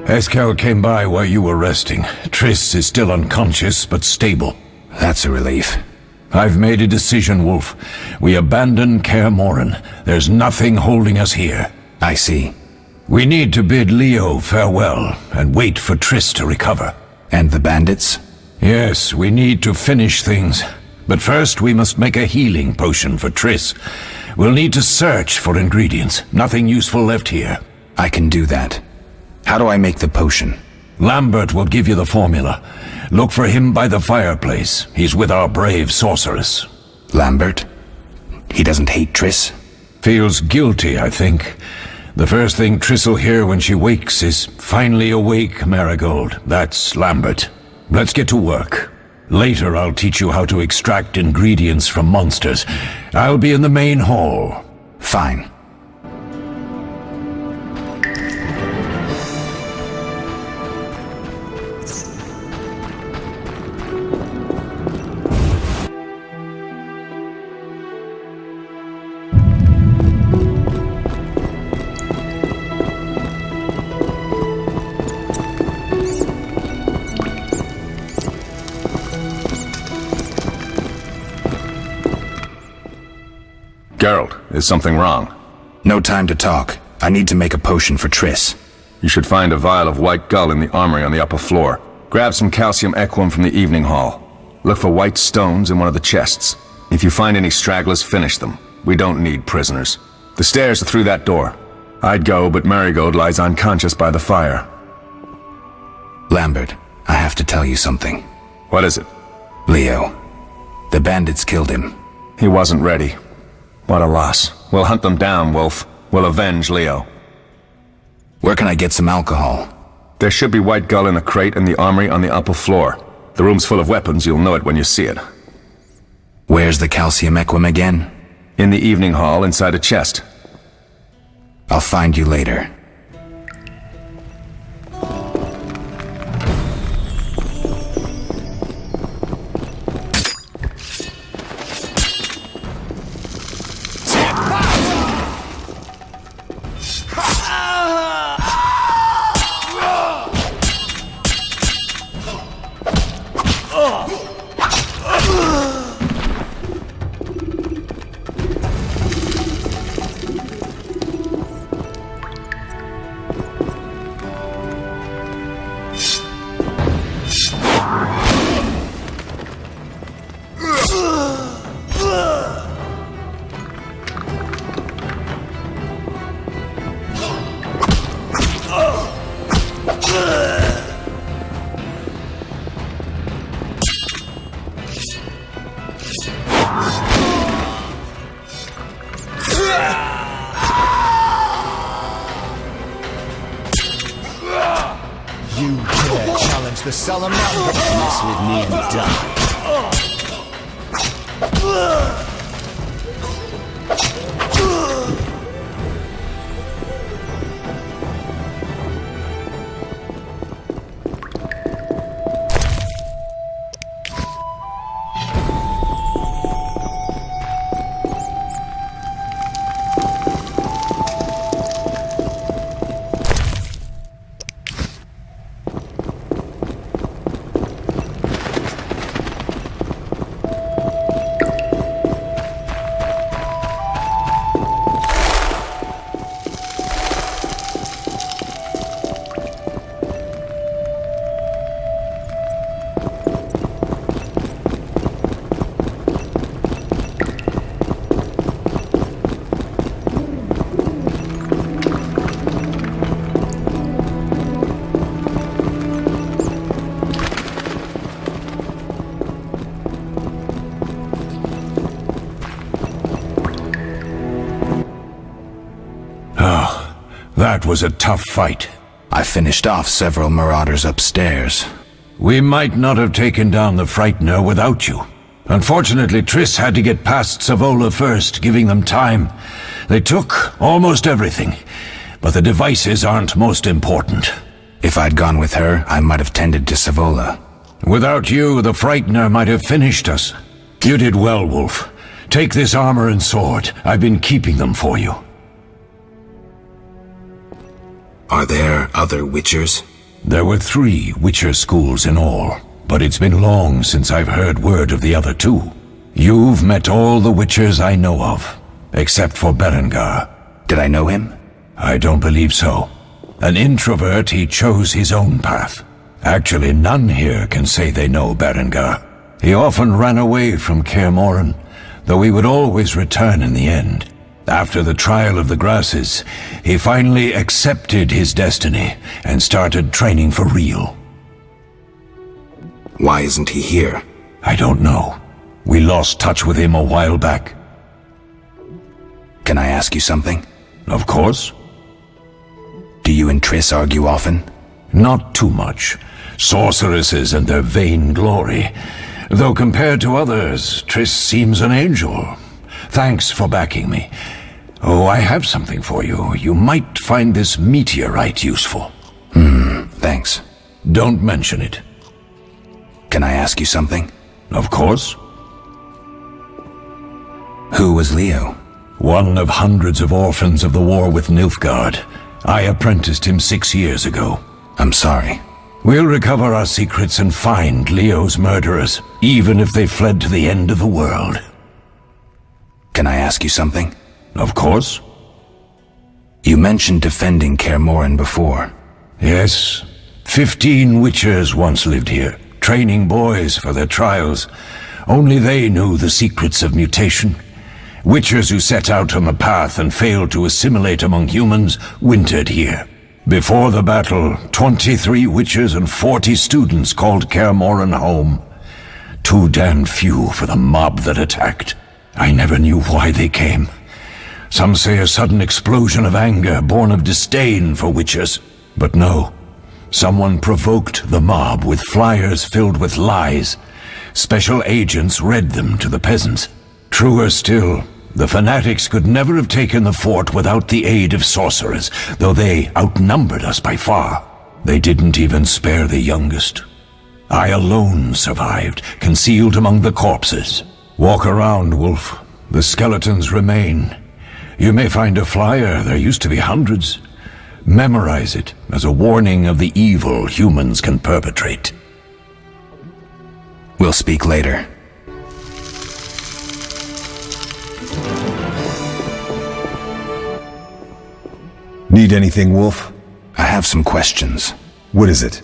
Eskel came by while you were resting. Triss is still unconscious, but stable. That's a relief. I've made a decision, Wolf. We abandon Kaer Morhen. There's nothing holding us here. I see. We need to bid Leo farewell and wait for Triss to recover. And the bandits? Yes, we need to finish things. But first we must make a healing potion for Triss. We'll need to search for ingredients. Nothing useful left here. I can do that. How do I make the potion? Lambert will give you the formula. Look for him by the fireplace. He's with our brave sorceress. Lambert? He doesn't hate Triss? Feels guilty, I think. The first thing Triss will hear when she wakes is, "Finally awake, Marigold." That's Lambert. Let's get to work. Later I'll teach you how to extract ingredients from monsters. I'll be in the main hall. Fine. Geralt, is something wrong? No time to talk. I need to make a potion for Triss. You should find a vial of white gull in the armory on the upper floor. Grab some calcium equum from the evening hall. Look for white stones in one of the chests. If you find any stragglers, finish them. We don't need prisoners. The stairs are through that door. I'd go, but Marigold lies unconscious by the fire. Lambert, I have to tell you something. What is it? Leo. The bandits killed him. He wasn't ready. What a loss. We'll hunt them down, Wolf. We'll avenge Leo. Where can I get some alcohol? There should be white gull in a crate in the armory on the upper floor. The room's full of weapons, you'll know it when you see it. Where's the calcium equum again? In the evening hall, inside a chest. I'll find you later. You dare challenge the Salaman? Mess with me and die. That was a tough fight. I finished off several marauders upstairs. We might not have taken down the Frightener without you. Unfortunately, Triss had to get past Savola first, giving them time. They took almost everything, but the devices aren't most important. If I'd gone with her, I might have tended to Savola. Without you, the Frightener might have finished us. You did well, Wolf. Take this armor and sword. I've been keeping them for you. Are there other Witchers? There were 3 Witcher schools in all, but it's been long since I've heard word of the other 2. You've met all the Witchers I know of, except for Berengar. Did I know him? I don't believe so. An introvert, he chose his own path. Actually, none here can say they know Berengar. He often ran away from Kaer Morhen, though he would always return in the end. After the trial of the grasses, he finally accepted his destiny and started training for real. Why isn't he here? I don't know. We lost touch with him a while back. Can I ask you something? Of course. Do you and Triss argue often? Not too much. Sorceresses and their vain glory. Though compared to others, Triss seems an angel. Thanks for backing me. Oh, I have something for you. You might find this meteorite useful. Thanks. Don't mention it. Can I ask you something? Of course. Who was Leo? One of hundreds of orphans of the war with Nilfgaard. I apprenticed him 6 years ago. I'm sorry. We'll recover our secrets and find Leo's murderers, even if they fled to the end of the world. Can I ask you something? Of course. You mentioned defending Kaer Morhen before. Yes. 15 Witchers once lived here, training boys for their trials. Only they knew the secrets of mutation. Witchers who set out on the path and failed to assimilate among humans wintered here. Before the battle, 23 Witchers and 40 students called Kaer Morhen home. Too damn few for the mob that attacked. I never knew why they came. Some say a sudden explosion of anger born of disdain for Witchers. But no. Someone provoked the mob with flyers filled with lies. Special agents read them to the peasants. Truer still, the fanatics could never have taken the fort without the aid of sorcerers, though they outnumbered us by far. They didn't even spare the youngest. I alone survived, concealed among the corpses. Walk around, Wolf. The skeletons remain. You may find a flyer, there used to be hundreds. Memorize it as a warning of the evil humans can perpetrate. We'll speak later. Need anything, Wolf? I have some questions. What is it?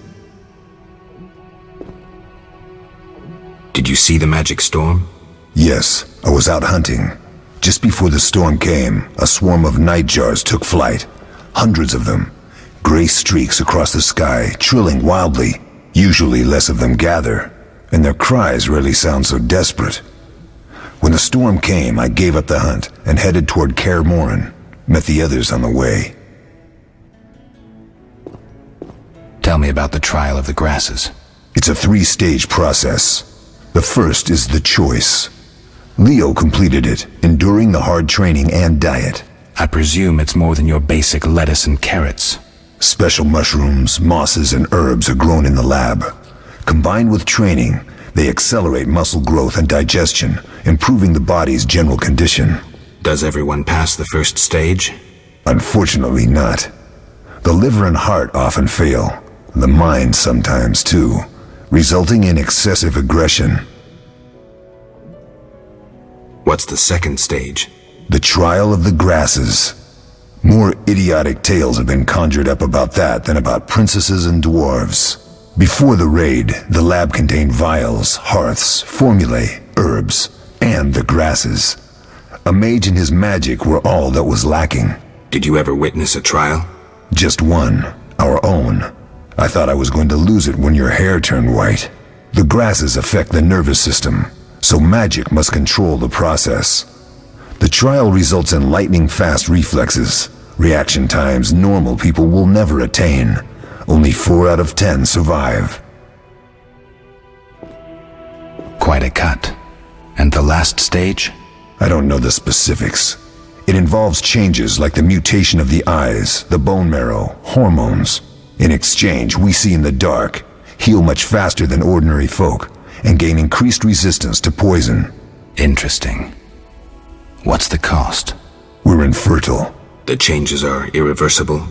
Did you see the magic storm? Yes, I was out hunting. Just before the storm came, a swarm of nightjars took flight. Hundreds of them. Gray streaks across the sky, trilling wildly. Usually less of them gather, and their cries rarely sound so desperate. When the storm came, I gave up the hunt and headed toward Kaer Morhen. Met the others on the way. Tell me about the trial of the grasses. It's a 3-stage process. The first is the choice. Leo completed it, enduring the hard training and diet. I presume it's more than your basic lettuce and carrots. Special mushrooms, mosses, and herbs are grown in the lab. Combined with training, they accelerate muscle growth and digestion, improving the body's general condition. Does everyone pass the first stage? Unfortunately not. The liver and heart often fail. The mind sometimes too, resulting in excessive aggression. What's the second stage? The trial of the grasses. More idiotic tales have been conjured up about that than about princesses and dwarves. Before the raid, the lab contained vials, hearths, formulae, herbs, and the grasses. A mage and his magic were all that was lacking. Did you ever witness a trial? Just one, our own. I thought I was going to lose it when your hair turned white. The grasses affect the nervous system, so magic must control the process. The trial results in lightning-fast reflexes, reaction times normal people will never attain. Only 4 out of 10 survive. Quite a cut. And the last stage? I don't know the specifics. It involves changes like the mutation of the eyes, the bone marrow, hormones. In exchange, we see in the dark, heal much faster than ordinary folk, and gain increased resistance to poison. Interesting. What's the cost? We're infertile. The changes are irreversible?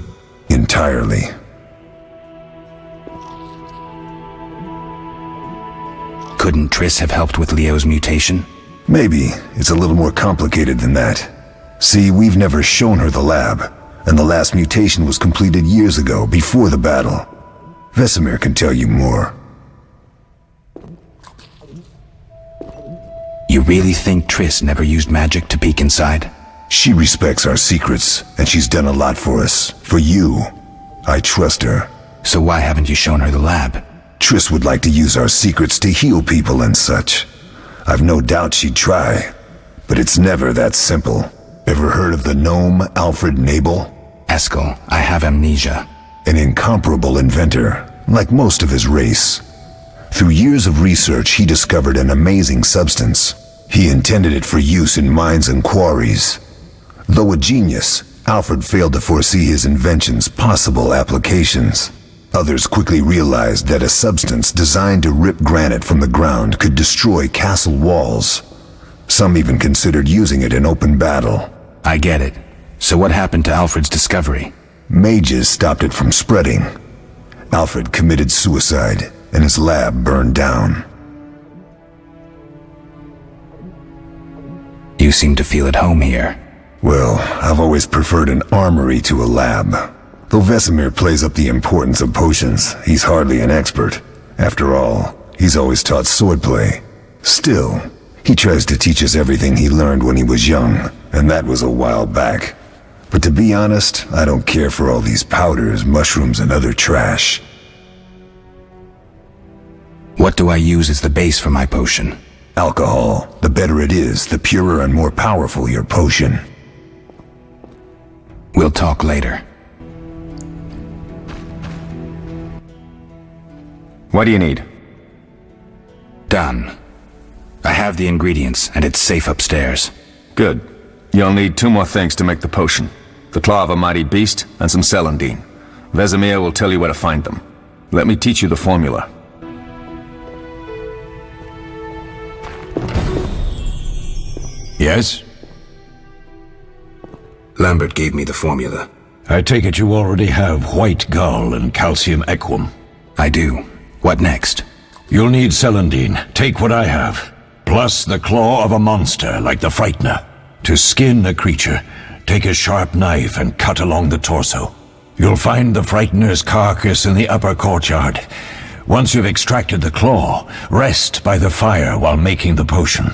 Entirely. Couldn't Triss have helped with Leo's mutation? Maybe. It's a little more complicated than that. See, we've never shown her the lab, and the last mutation was completed years ago, before the battle. Vesemir can tell you more. You really think Triss never used magic to peek inside? She respects our secrets, and she's done a lot for us. For you. I trust her. So why haven't you shown her the lab? Triss would like to use our secrets to heal people and such. I've no doubt she'd try, but it's never that simple. Ever heard of the gnome Alfred Nabel? Eskel, I have amnesia. An incomparable inventor, like most of his race. Through years of research, he discovered an amazing substance. He intended it for use in mines and quarries. Though a genius, Alfred failed to foresee his invention's possible applications. Others quickly realized that a substance designed to rip granite from the ground could destroy castle walls. Some even considered using it in open battle. I get it. So what happened to Alfred's discovery? Mages stopped it from spreading. Alfred committed suicide, and his lab burned down. You seem to feel at home here. Well, I've always preferred an armory to a lab. Though Vesemir plays up the importance of potions, he's hardly an expert. After all, he's always taught swordplay. Still, he tries to teach us everything he learned when he was young, and that was a while back. But to be honest, I don't care for all these powders, mushrooms, and other trash. What do I use as the base for my potion? Alcohol. The better it is, the purer and more powerful your potion. We'll talk later. What do you need? Done. I have the ingredients, and it's safe upstairs. Good. You'll need 2 more things to make the potion. The claw of a mighty beast, and some celandine. Vesemir will tell you where to find them. Let me teach you the formula. Yes? Lambert gave me the formula. I take it you already have white gull and calcium equum. I do. What next? You'll need celandine. Take what I have. Plus the claw of a monster, like the Frightener. To skin a creature, take a sharp knife and cut along the torso. You'll find the Frightener's carcass in the upper courtyard. Once you've extracted the claw, rest by the fire while making the potion.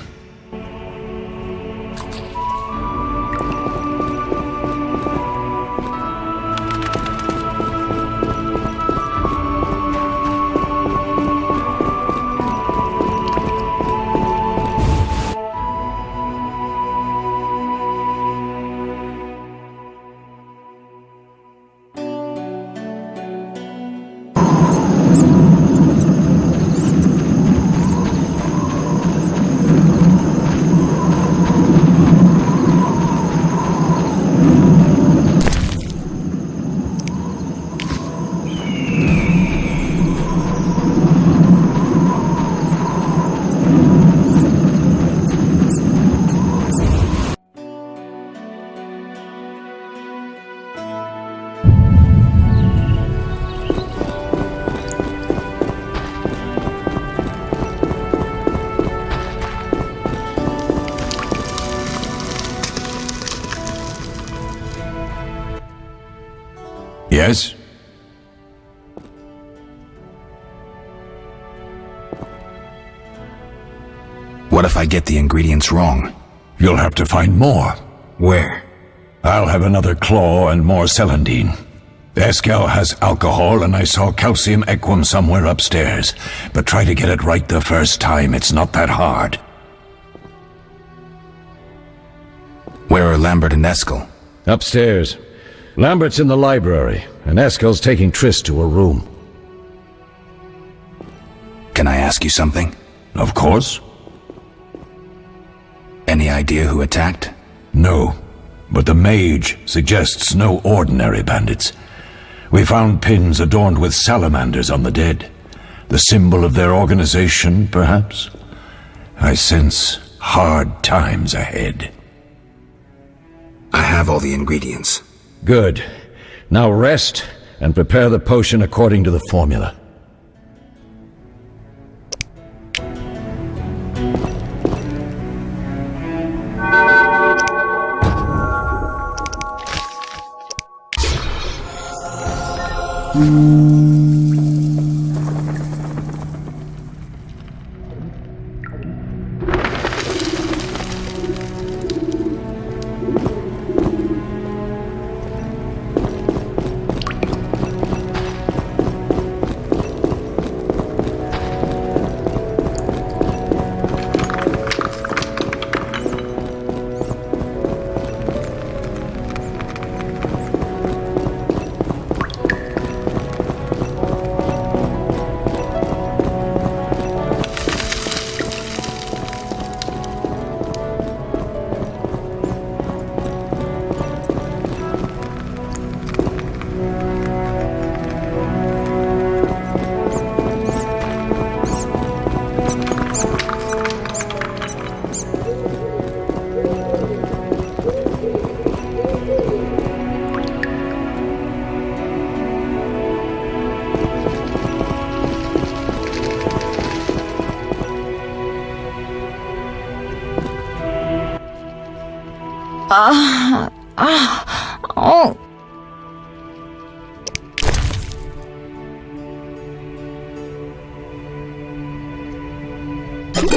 Yes? What if I get the ingredients wrong? You'll have to find more. Where? I'll have another claw and more celandine. Eskel has alcohol, and I saw calcium equum somewhere upstairs. But try to get it right the first time. It's not that hard. Where are Lambert and Eskel? Upstairs. Lambert's in the library, and Eskel's taking Triss to a room. Can I ask you something? Of course. Any idea who attacked? No, but the mage suggests no ordinary bandits. We found pins adorned with salamanders on the dead. The symbol of their organization, perhaps? I sense hard times ahead. I have all the ingredients. Good. Now rest and prepare the potion according to the formula. Oh.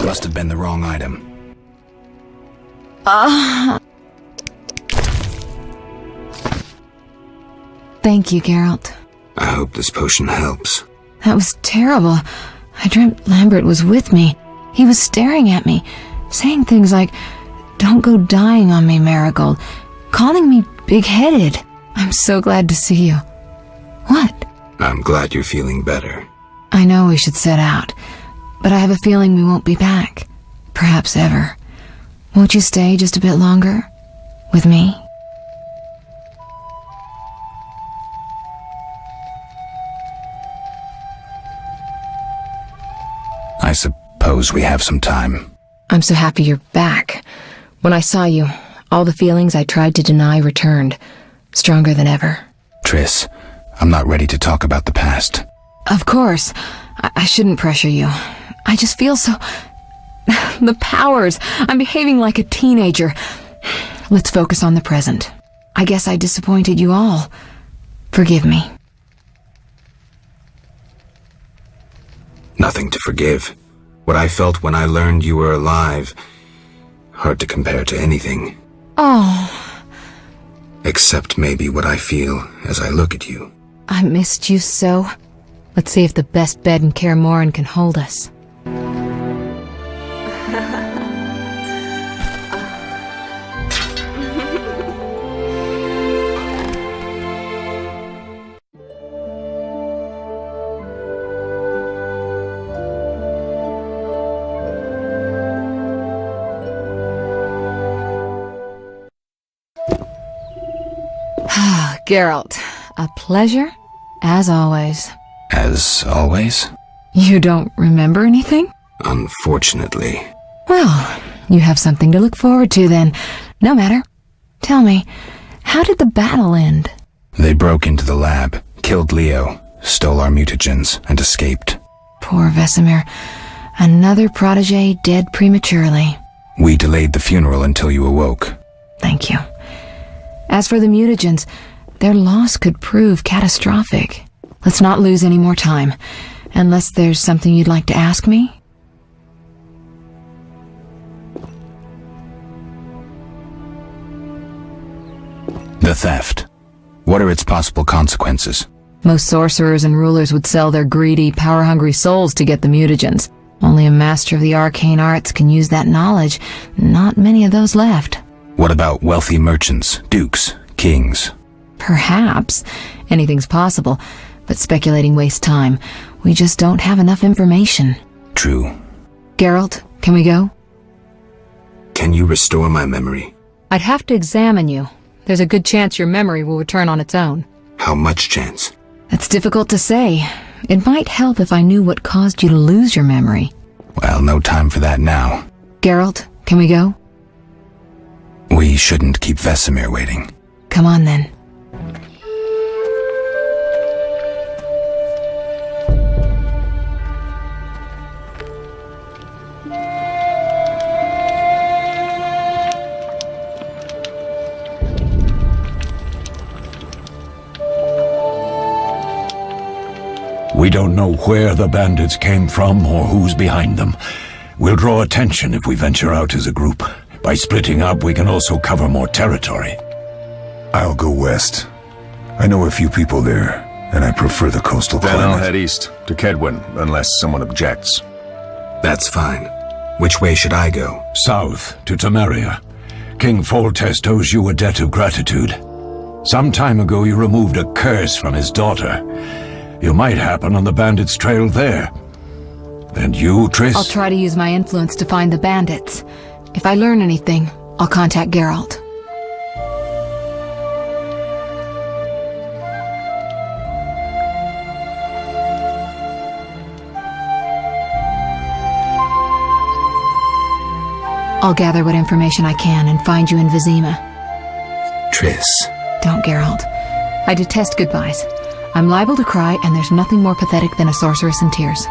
Must have been the wrong item. Thank you, Geralt. I hope this potion helps. That was terrible. I dreamt Lambert was with me. He was staring at me, saying things like, "Don't go dying on me, Marigold," calling me big-headed. I'm so glad to see you. What? I'm glad you're feeling better. I know we should set out, but I have a feeling we won't be back. Perhaps ever. Won't you stay just a bit longer? With me? I suppose we have some time. I'm so happy you're back. When I saw you, all the feelings I tried to deny returned, stronger than ever. Triss, I'm not ready to talk about the past. Of course. I shouldn't pressure you. I just feel so... The powers. I'm behaving like a teenager. Let's focus on the present. I guess I disappointed you all. Forgive me. Nothing to forgive. What I felt when I learned you were alive, hard to compare to anything. Oh. Except maybe what I feel as I look at you. I missed you so. Let's see if the best bed in Kaer Morhen can hold us. Geralt, a pleasure, as always. As always? You don't remember anything? Unfortunately. Well, you have something to look forward to then. No matter. Tell me, how did the battle end? They broke into the lab, killed Leo, stole our mutagens, and escaped. Poor Vesemir. Another protege dead prematurely. We delayed the funeral until you awoke. Thank you. As for the mutagens, their loss could prove catastrophic. Let's not lose any more time. Unless there's something you'd like to ask me? The theft. What are its possible consequences? Most sorcerers and rulers would sell their greedy, power-hungry souls to get the mutagens. Only a master of the arcane arts can use that knowledge. Not many of those left. What about wealthy merchants, dukes, kings? Perhaps. Anything's possible. But speculating wastes time. We just don't have enough information. True. Geralt, can we go? Can you restore my memory? I'd have to examine you. There's a good chance your memory will return on its own. How much chance? That's difficult to say. It might help if I knew what caused you to lose your memory. Well, no time for that now. Geralt, can we go? We shouldn't keep Vesemir waiting. Come on then. We don't know where the bandits came from or who's behind them. We'll draw attention if we venture out as a group. By splitting up, we can also cover more territory. I'll go west. I know a few people there, and I prefer the coastal Then climate. I'll head east, to Kedwin, unless someone objects. That's fine. Which way should I go? South, to Temeria. King Foltest owes you a debt of gratitude. Some time ago you removed a curse from his daughter. You might happen on the bandits' trail there. And you, Triss? I'll try to use my influence to find the bandits. If I learn anything, I'll contact Geralt. I'll gather what information I can and find you in Vizima. Triss. Don't, Geralt. I detest goodbyes. I'm liable to cry, and there's nothing more pathetic than a sorceress in tears.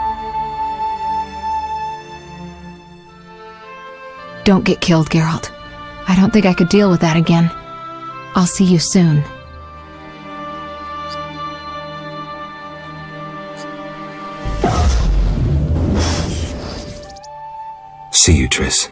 Don't get killed, Geralt. I don't think I could deal with that again. I'll see you soon. See you, Triss.